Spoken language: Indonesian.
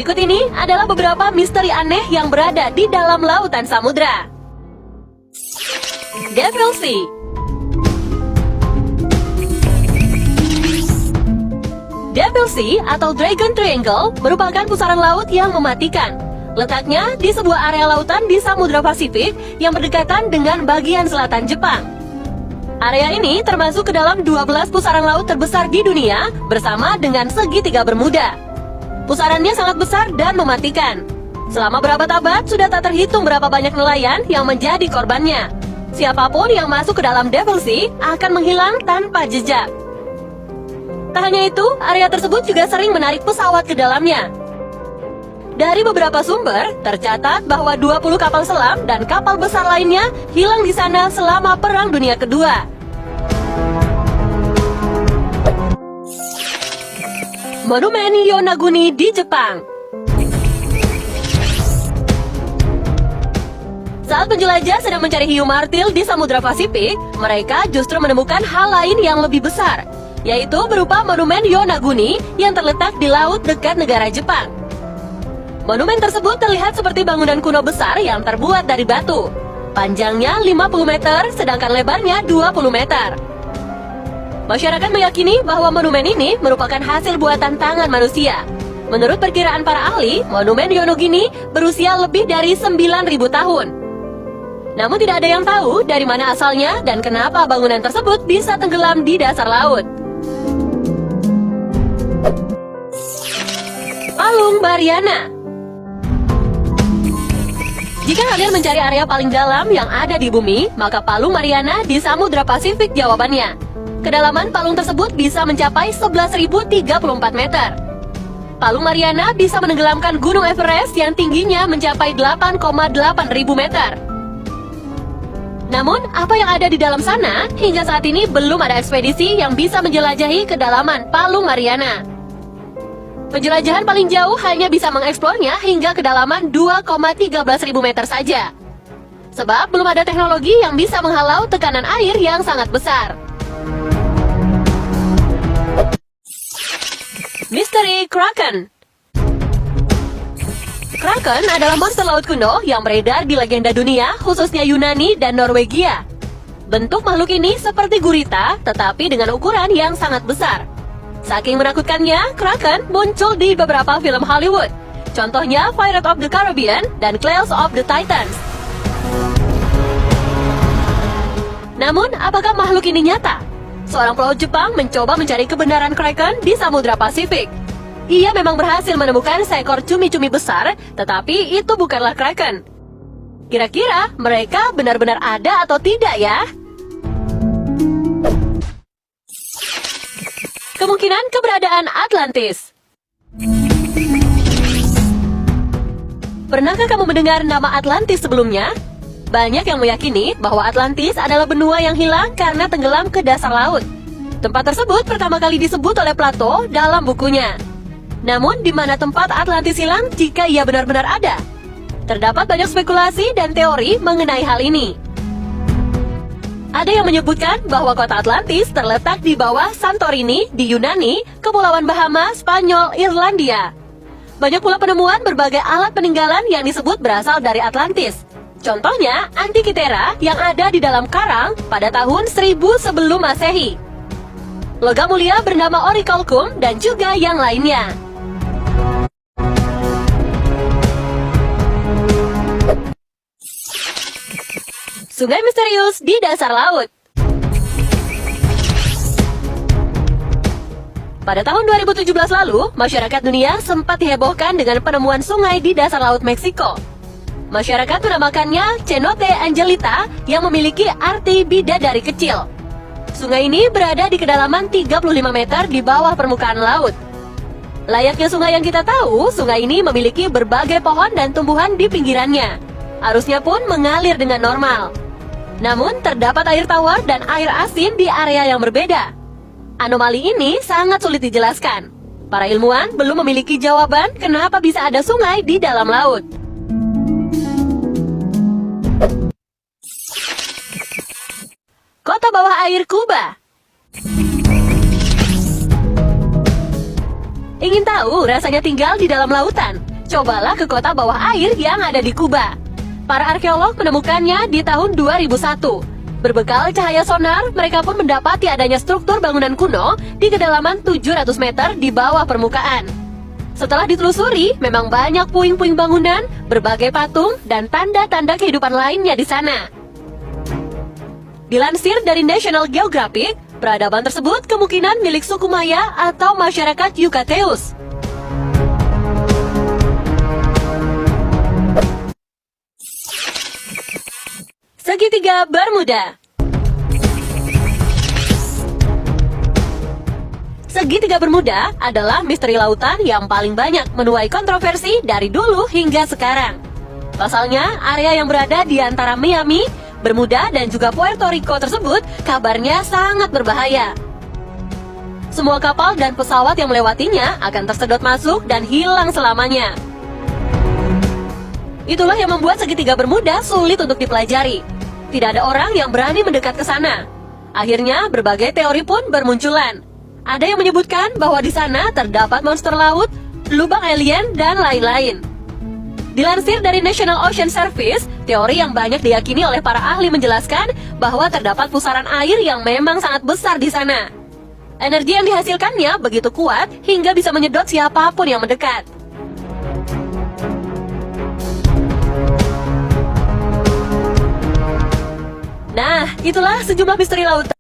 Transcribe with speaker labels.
Speaker 1: Berikut ini adalah beberapa misteri aneh yang berada di dalam lautan samudra. Devil Sea. Devil Sea atau Dragon Triangle merupakan pusaran laut yang mematikan. Letaknya di sebuah area lautan di Samudra Pasifik yang berdekatan dengan bagian selatan Jepang. Area ini termasuk ke dalam 12 pusaran laut terbesar di dunia bersama dengan segitiga Bermuda. Pusarannya sangat besar dan mematikan. Selama berabad-abad sudah tak terhitung berapa banyak nelayan yang menjadi korbannya. Siapapun yang masuk ke dalam Devil Sea akan menghilang tanpa jejak. Tak hanya itu, area tersebut juga sering menarik pesawat ke dalamnya. Dari beberapa sumber, tercatat bahwa 20 kapal selam dan kapal besar lainnya hilang di sana selama Perang Dunia Kedua. Monumen Yonaguni di Jepang. Saat penjelajah sedang mencari hiu martil di Samudra Pasifik, mereka justru menemukan hal lain yang lebih besar, yaitu berupa Monumen Yonaguni yang terletak di laut dekat negara Jepang. Monumen tersebut terlihat seperti bangunan kuno besar yang terbuat dari batu. Panjangnya 50 meter, sedangkan lebarnya 20 meter. Masyarakat meyakini bahwa monumen ini merupakan hasil buatan tangan manusia. Menurut perkiraan para ahli, Monumen Yonaguni berusia lebih dari 9.000 tahun. Namun tidak ada yang tahu dari mana asalnya dan kenapa bangunan tersebut bisa tenggelam di dasar laut. Palung Mariana. Jika kalian mencari area paling dalam yang ada di bumi, maka Palung Mariana di Samudra Pasifik jawabannya. Kedalaman palung tersebut bisa mencapai 11.034 meter. Palung Mariana bisa menenggelamkan Gunung Everest yang tingginya mencapai 8,8 ribu meter. Namun, apa yang ada di dalam sana? Hingga saat ini belum ada ekspedisi yang bisa menjelajahi kedalaman Palung Mariana. Penjelajahan paling jauh hanya bisa mengeksplornya hingga kedalaman 2,13 ribu meter saja. Sebab belum ada teknologi yang bisa menghalau tekanan air yang sangat besar. Misteri Kraken. Kraken adalah monster laut kuno yang beredar di legenda dunia, khususnya Yunani dan Norwegia. Bentuk makhluk ini seperti gurita, tetapi dengan ukuran yang sangat besar. Saking menakutkannya, Kraken muncul di beberapa film Hollywood. Contohnya Pirates of the Caribbean dan Clash of the Titans. Namun, apakah makhluk ini nyata? Seorang pelaut Jepang mencoba mencari kebenaran Kraken di Samudra Pasifik. Ia memang berhasil menemukan seekor cumi-cumi besar, tetapi itu bukanlah Kraken. Kira-kira mereka benar-benar ada atau tidak ya? Kemungkinan keberadaan Atlantis. Pernahkah kamu mendengar nama Atlantis sebelumnya? Banyak yang meyakini bahwa Atlantis adalah benua yang hilang karena tenggelam ke dasar laut. Tempat tersebut pertama kali disebut oleh Plato dalam bukunya. Namun, di mana tempat Atlantis hilang jika ia benar-benar ada? Terdapat banyak spekulasi dan teori mengenai hal ini. Ada yang menyebutkan bahwa kota Atlantis terletak di bawah Santorini di Yunani, Kepulauan Bahama, Spanyol, Irlandia. Banyak pula penemuan berbagai alat peninggalan yang disebut berasal dari Atlantis. Contohnya, Antikythera yang ada di dalam karang pada tahun 1000 sebelum Masehi. Logam mulia bernama Orichalcum dan juga yang lainnya. Sungai misterius di dasar laut. Pada tahun 2017 lalu, masyarakat dunia sempat dihebohkan dengan penemuan sungai di dasar laut Meksiko. Masyarakat menamakannya Cenote Angelita yang memiliki arti bidadari kecil. Sungai ini berada di kedalaman 35 meter di bawah permukaan laut. Layaknya sungai yang kita tahu, sungai ini memiliki berbagai pohon dan tumbuhan di pinggirannya. Arusnya pun mengalir dengan normal. Namun, terdapat air tawar dan air asin di area yang berbeda. Anomali ini sangat sulit dijelaskan. Para ilmuwan belum memiliki jawaban kenapa bisa ada sungai di dalam laut. Kota bawah air Kuba. Ingin tahu rasanya tinggal di dalam lautan? Cobalah ke kota bawah air yang ada di Kuba. Para arkeolog menemukannya di tahun 2001. Berbekal cahaya sonar, mereka pun mendapati adanya struktur bangunan kuno di kedalaman 700 meter di bawah permukaan. Setelah ditelusuri, memang banyak puing-puing bangunan, berbagai patung, dan tanda-tanda kehidupan lainnya di sana. Dilansir dari National Geographic, peradaban tersebut kemungkinan milik suku Maya atau masyarakat Yucateus. Segitiga Bermuda. Segitiga Bermuda adalah misteri lautan yang paling banyak menuai kontroversi dari dulu hingga sekarang. Pasalnya, area yang berada di antara Miami, Bermuda, dan juga Puerto Rico tersebut kabarnya sangat berbahaya. Semua kapal dan pesawat yang melewatinya akan tersedot masuk dan hilang selamanya. Itulah yang membuat segitiga Bermuda sulit untuk dipelajari. Tidak ada orang yang berani mendekat ke sana. Akhirnya, berbagai teori pun bermunculan. Ada yang menyebutkan bahwa di sana terdapat monster laut, lubang alien, dan lain-lain. Dilansir dari National Ocean Service, teori yang banyak diyakini oleh para ahli menjelaskan bahwa terdapat pusaran air yang memang sangat besar di sana. Energi yang dihasilkannya begitu kuat hingga bisa menyedot siapapun yang mendekat. Nah, itulah sejumlah misteri lautan